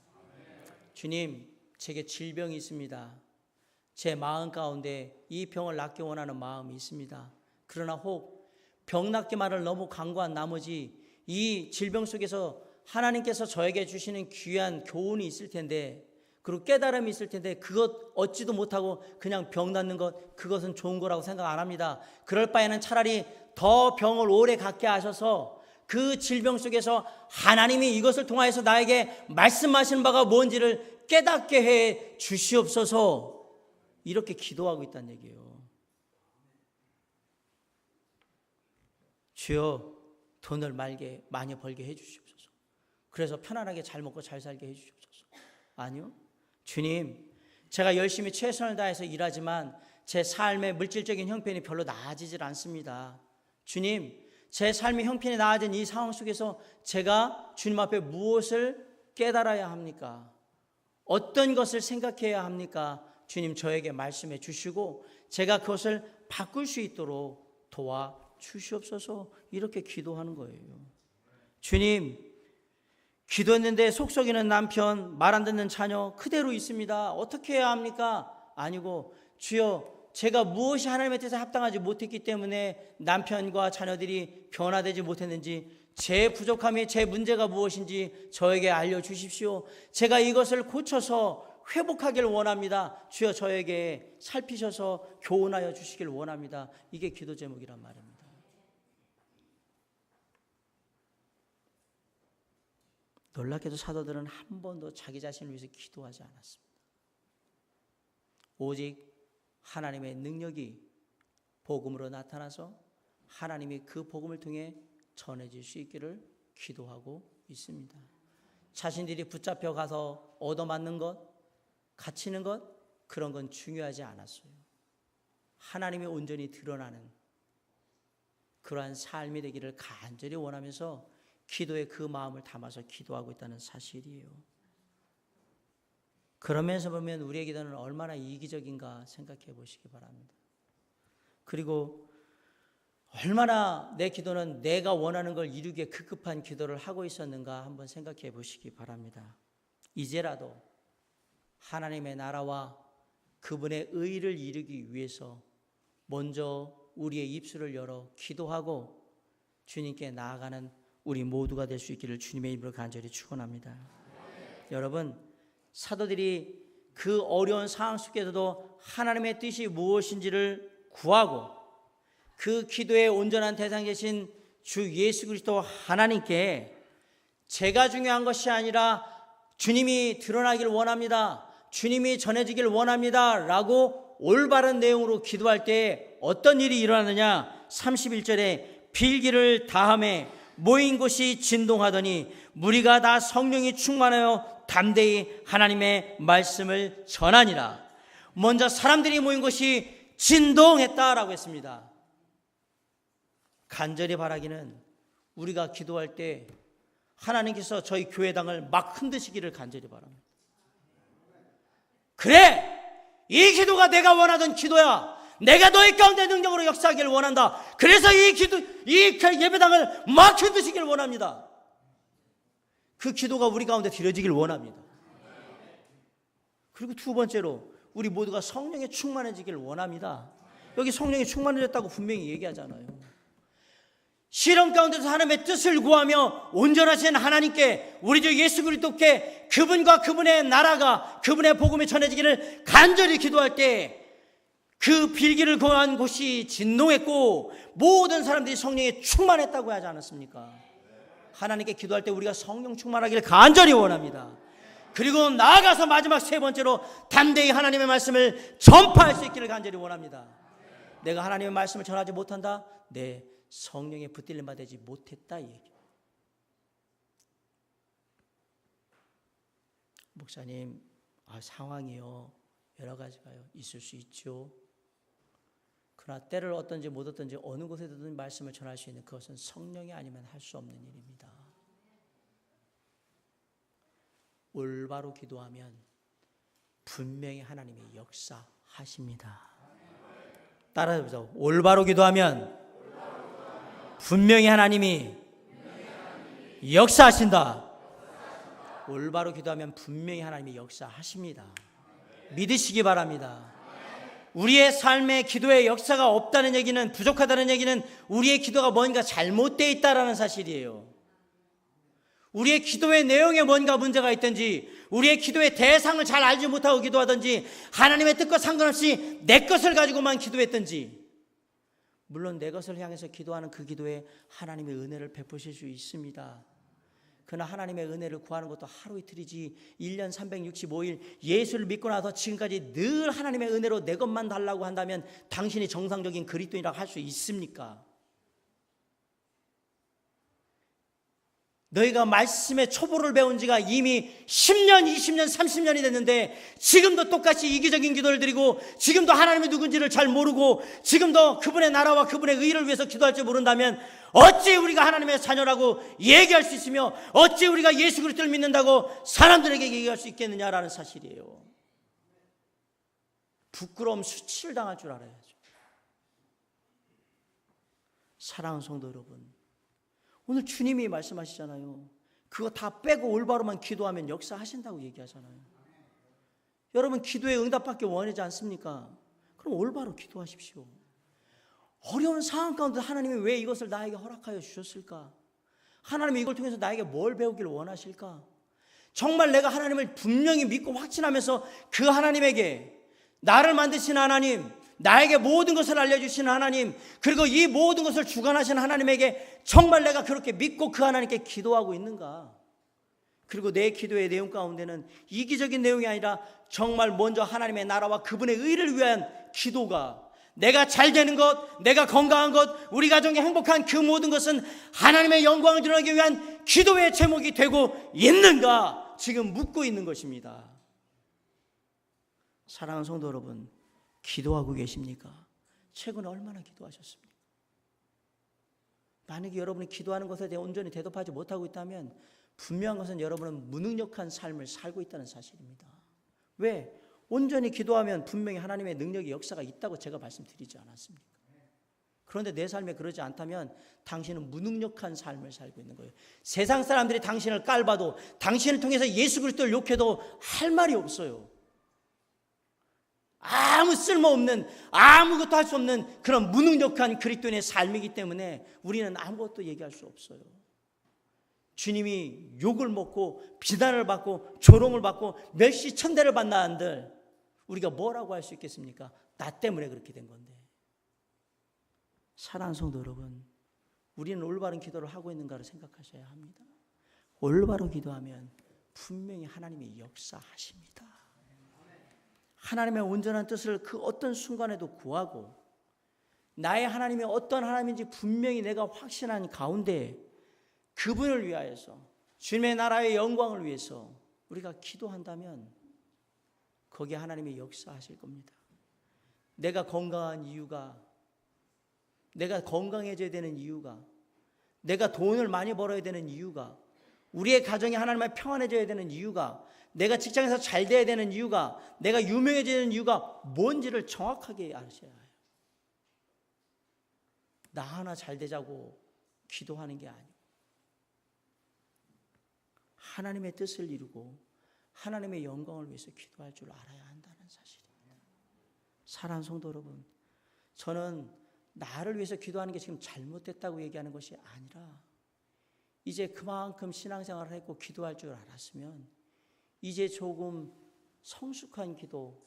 주님, 제게 질병이 있습니다. 제 마음 가운데 이 병을 낫기 원하는 마음이 있습니다. 그러나 혹 병 낫기만을 너무 간구한 나머지 이 질병 속에서 하나님께서 저에게 주시는 귀한 교훈이 있을 텐데, 그리고 깨달음이 있을 텐데 그것 얻지도 못하고 그냥 병 낫는 것, 그것은 좋은 거라고 생각 안 합니다. 그럴 바에는 차라리 더 병을 오래 갖게 하셔서 그 질병 속에서 하나님이 이것을 통하여서 나에게 말씀하시는 바가 뭔지를 깨닫게 해 주시옵소서, 이렇게 기도하고 있다는 얘기예요. 주여, 돈을 많이 벌게 해 주시옵소서. 그래서 편안하게 잘 먹고 잘 살게 해 주시옵소서. 아니요. 주님, 제가 열심히 최선을 다해서 일하지만 제 삶의 물질적인 형편이 별로 나아지질 않습니다. 주님, 제 삶의 형편이 나아진 이 상황 속에서 제가 주님 앞에 무엇을 깨달아야 합니까? 어떤 것을 생각해야 합니까? 주님, 저에게 말씀해 주시고 제가 그것을 바꿀 수 있도록 도와주시옵소서, 이렇게 기도하는 거예요. 주님, 기도했는데 속 썩이는 남편, 말 안 듣는 자녀 그대로 있습니다. 어떻게 해야 합니까? 아니고, 주여, 제가 무엇이 하나님의 뜻에 합당하지 못했기 때문에 남편과 자녀들이 변화되지 못했는지, 제 부족함이, 제 문제가 무엇인지 저에게 알려주십시오. 제가 이것을 고쳐서 회복하길 원합니다. 주여, 저에게 살피셔서 교훈하여 주시길 원합니다. 이게 기도 제목이란 말입니다. 놀랍게도 사도들은 한 번도 자기 자신을 위해서 기도하지 않았습니다. 오직 하나님의 능력이 복음으로 나타나서 하나님이 그 복음을 통해 전해질 수 있기를 기도하고 있습니다. 자신들이 붙잡혀 가서 얻어맞는 것, 갇히는 것, 그런 건 중요하지 않았어요. 하나님이 온전히 드러나는 그러한 삶이 되기를 간절히 원하면서 기도에 그 마음을 담아서 기도하고 있다는 사실이에요. 그러면서 보면 우리의 기도는 얼마나 이기적인가 생각해 보시기 바랍니다. 그리고 얼마나 내 기도는 내가 원하는 걸 이루기에 급급한 기도를 하고 있었는가 한번 생각해 보시기 바랍니다. 이제라도 하나님의 나라와 그분의 의를 이루기 위해서 먼저 우리의 입술을 열어 기도하고 주님께 나아가는 우리 모두가 될 수 있기를 주님의 이름으로 간절히 축원합니다. 여러분, 사도들이 그 어려운 상황 속에서도 하나님의 뜻이 무엇인지를 구하고 그 기도의 온전한 대상이신 주 예수 그리스도 하나님께 제가 중요한 것이 아니라 주님이 드러나길 원합니다, 주님이 전해지길 원합니다 라고 올바른 내용으로 기도할 때 어떤 일이 일어나느냐. 31절에 빌기를 다함에 모인 곳이 진동하더니 무리가 다 성령이 충만하여 담대히 하나님의 말씀을 전하니라. 먼저 사람들이 모인 곳이 진동했다라고 했습니다. 간절히 바라기는 우리가 기도할 때 하나님께서 저희 교회당을 막 흔드시기를 간절히 바랍니다. 그래! 이 기도가 내가 원하던 기도야. 내가 너희 가운데 능력으로 역사하기를 원한다. 그래서 이 예배당을 막 흔드시기를 원합니다. 그 기도가 우리 가운데 드려지길 원합니다. 그리고 두 번째로 우리 모두가 성령에 충만해지기를 원합니다. 여기 성령이 충만해졌다고 분명히 얘기하잖아요. 시련 가운데서 하나님의 뜻을 구하며 온전하신 하나님께, 우리 주 예수 그리스도께 그분과 그분의 나라가, 그분의 복음이 전해지기를 간절히 기도할 때 그 빌기를 거한 곳이 진동했고 모든 사람들이 성령에 충만했다고 하지 않았습니까? 하나님께 기도할 때 우리가 성령 충만하기를 간절히 원합니다. 그리고 나아가서 마지막 세 번째로 담대히 하나님의 말씀을 전파할 수 있기를 간절히 원합니다. 내가 하나님의 말씀을 전하지 못한다? 내 성령에 붙들림 받지 못했다 이 얘기. 목사님, 상황이요 여러 가지가 있을 수 있죠. 그러나 때를 어떤지 못 어떤지 어느 곳에든 말씀을 전할 수 있는 그것은 성령이 아니면 할 수 없는 일입니다. 올바로 기도하면 분명히 하나님의 역사하십니다. 따라해보죠. 올바로 기도하면 분명히 하나님이 역사하신다. 올바로 기도하면 분명히 하나님이 역사하십니다. 믿으시기 바랍니다. 우리의 삶의 기도의 역사가 없다는 얘기는, 부족하다는 얘기는 우리의 기도가 뭔가 잘못되어 있다는 사실이에요. 우리의 기도의 내용에 뭔가 문제가 있든지, 우리의 기도의 대상을 잘 알지 못하고 기도하든지, 하나님의 뜻과 상관없이 내 것을 가지고만 기도했든지, 물론 내 것을 향해서 기도하는 그 기도에 하나님의 은혜를 베푸실 수 있습니다. 그러나 하나님의 은혜를 구하는 것도 하루 이틀이지 1년 365일 예수를 믿고 나서 지금까지 늘 하나님의 은혜로 내 것만 달라고 한다면 당신이 정상적인 그리스도인이라고 할 수 있습니까? 너희가 말씀의 초보를 배운 지가 이미 10년, 20년, 30년이 됐는데 지금도 똑같이 이기적인 기도를 드리고, 지금도 하나님이 누군지를 잘 모르고, 지금도 그분의 나라와 그분의 의를 위해서 기도할 줄 모른다면 어찌 우리가 하나님의 자녀라고 얘기할 수 있으며 어찌 우리가 예수 그리스도를 믿는다고 사람들에게 얘기할 수 있겠느냐라는 사실이에요. 부끄러움, 수치를 당할 줄 알아야죠. 사랑하는 성도 여러분, 오늘 주님이 말씀하시잖아요. 그거 다 빼고 올바로만 기도하면 역사하신다고 얘기하잖아요. 여러분, 기도의 응답받기 원하지 않습니까? 그럼 올바로 기도하십시오. 어려운 상황 가운데 하나님이 왜 이것을 나에게 허락하여 주셨을까? 하나님이 이걸 통해서 나에게 뭘 배우길 원하실까? 정말 내가 하나님을 분명히 믿고 확신하면서 그 하나님에게, 나를 만드신 하나님, 나에게 모든 것을 알려주시는 하나님, 그리고 이 모든 것을 주관하시는 하나님에게 정말 내가 그렇게 믿고 그 하나님께 기도하고 있는가? 그리고 내 기도의 내용 가운데는 이기적인 내용이 아니라 정말 먼저 하나님의 나라와 그분의 의를 위한 기도가, 내가 잘 되는 것, 내가 건강한 것, 우리 가정이 행복한 그 모든 것은 하나님의 영광을 드러내기 위한 기도의 제목이 되고 있는가? 지금 묻고 있는 것입니다. 사랑하는 성도 여러분, 기도하고 계십니까? 최근에 얼마나 기도하셨습니까? 만약에 여러분이 기도하는 것에 대해 온전히 대답하지 못하고 있다면 분명한 것은 여러분은 무능력한 삶을 살고 있다는 사실입니다. 왜? 온전히 기도하면 분명히 하나님의 능력의 역사가 있다고 제가 말씀드리지 않았습니까? 그런데 내 삶에 그러지 않다면 당신은 무능력한 삶을 살고 있는 거예요. 세상 사람들이 당신을 깔봐도, 당신을 통해서 예수 그리스도를 욕해도 할 말이 없어요. 아무 쓸모없는, 아무것도 할 수 없는 그런 무능력한 그리스도인의 삶이기 때문에 우리는 아무것도 얘기할 수 없어요. 주님이 욕을 먹고 비난을 받고 조롱을 받고 멸시 천대를 받나 한들 우리가 뭐라고 할 수 있겠습니까? 나 때문에 그렇게 된 건데. 사랑하는 성도 여러분, 우리는 올바른 기도를 하고 있는가를 생각하셔야 합니다. 올바로 기도하면 분명히 하나님이 역사하십니다. 하나님의 온전한 뜻을 그 어떤 순간에도 구하고 나의 하나님이 어떤 하나님인지 분명히 내가 확신한 가운데 그분을 위하여서 주님의 나라의 영광을 위해서 우리가 기도한다면 거기에 하나님이 역사하실 겁니다. 내가 건강한 이유가, 내가 건강해져야 되는 이유가, 내가 돈을 많이 벌어야 되는 이유가, 우리의 가정이 하나님의 평안해져야 되는 이유가, 내가 직장에서 잘 돼야 되는 이유가, 내가 유명해져야 되는 이유가 뭔지를 정확하게 아셔야 해요. 나 하나 잘 되자고 기도하는 게 아니고 하나님의 뜻을 이루고 하나님의 영광을 위해서 기도할 줄 알아야 한다는 사실입니다. 사랑하는 성도 여러분, 저는 나를 위해서 기도하는 게 지금 잘못됐다고 얘기하는 것이 아니라 이제 그만큼 신앙생활을 했고 기도할 줄 알았으면 이제 조금 성숙한 기도,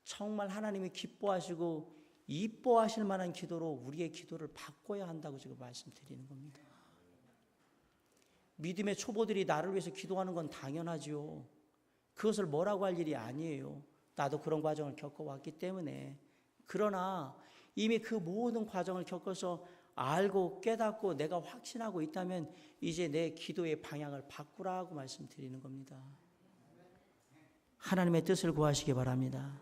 정말 하나님이 기뻐하시고 이뻐하실 만한 기도로 우리의 기도를 바꿔야 한다고 지금 말씀드리는 겁니다. 믿음의 초보들이 나를 위해서 기도하는 건 당연하지요. 그것을 뭐라고 할 일이 아니에요. 나도 그런 과정을 겪어왔기 때문에. 그러나 이미 그 모든 과정을 겪어서 알고 깨닫고 내가 확신하고 있다면 이제 내 기도의 방향을 바꾸라고 말씀드리는 겁니다. 하나님의 뜻을 구하시기 바랍니다.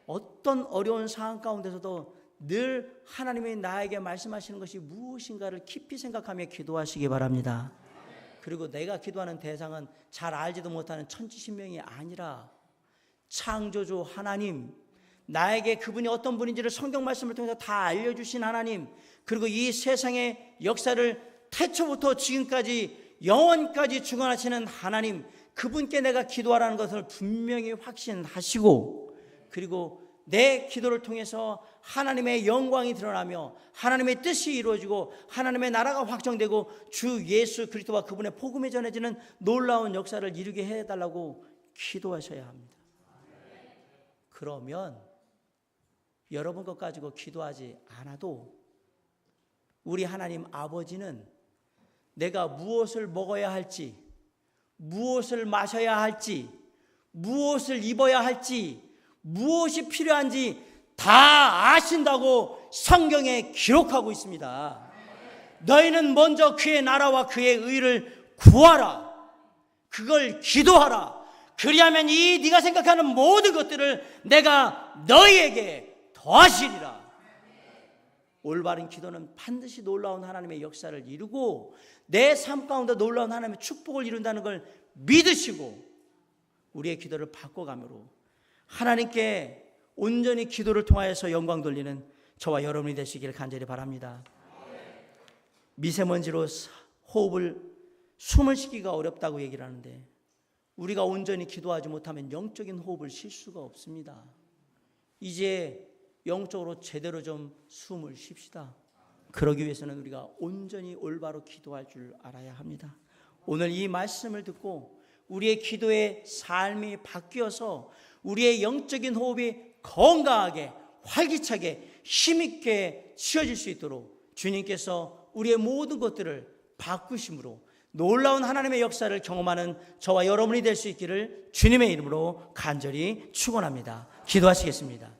어떤 어려운 상황 가운데서도 늘 하나님이 나에게 말씀하시는 것이 무엇인가를 깊이 생각하며 기도하시기 바랍니다. 그리고 내가 기도하는 대상은 잘 알지도 못하는 천지신명이 아니라 창조주 하나님, 나에게 그분이 어떤 분인지를 성경 말씀을 통해서 다 알려주신 하나님, 그리고 이 세상의 역사를 태초부터 지금까지 영원까지 주관하시는 하나님, 그분께 내가 기도하라는 것을 분명히 확신하시고, 그리고 내 기도를 통해서 하나님의 영광이 드러나며 하나님의 뜻이 이루어지고 하나님의 나라가 확정되고 주 예수 그리스도와 그분의 복음이 전해지는 놀라운 역사를 이루게 해달라고 기도하셔야 합니다. 그러면 여러분 것 가지고 기도하지 않아도 우리 하나님 아버지는 내가 무엇을 먹어야 할지, 무엇을 마셔야 할지, 무엇을 입어야 할지, 무엇이 필요한지 다 아신다고 성경에 기록하고 있습니다. 너희는 먼저 그의 나라와 그의 의를 구하라. 그걸 기도하라. 그리하면 이 네가 생각하는 모든 것들을 내가 너희에게 더하시리라. 올바른 기도는 반드시 놀라운 하나님의 역사를 이루고 내 삶 가운데 놀라운 하나님의 축복을 이룬다는 걸 믿으시고 우리의 기도를 바꿔가므로 하나님께 온전히 기도를 통하여서 영광 돌리는 저와 여러분이 되시기를 간절히 바랍니다. 미세먼지로 호흡을 숨을 쉬기가 어렵다고 얘기를 하는데 우리가 온전히 기도하지 못하면 영적인 호흡을 쉴 수가 없습니다. 이제 영적으로 제대로 좀 숨을 쉽시다. 그러기 위해서는 우리가 온전히 올바로 기도할 줄 알아야 합니다. 오늘 이 말씀을 듣고 우리의 기도의 삶이 바뀌어서 우리의 영적인 호흡이 건강하게 활기차게 힘있게 쉬어질 수 있도록 주님께서 우리의 모든 것들을 바꾸심으로 놀라운 하나님의 역사를 경험하는 저와 여러분이 될 수 있기를 주님의 이름으로 간절히 축원합니다. 기도하시겠습니다.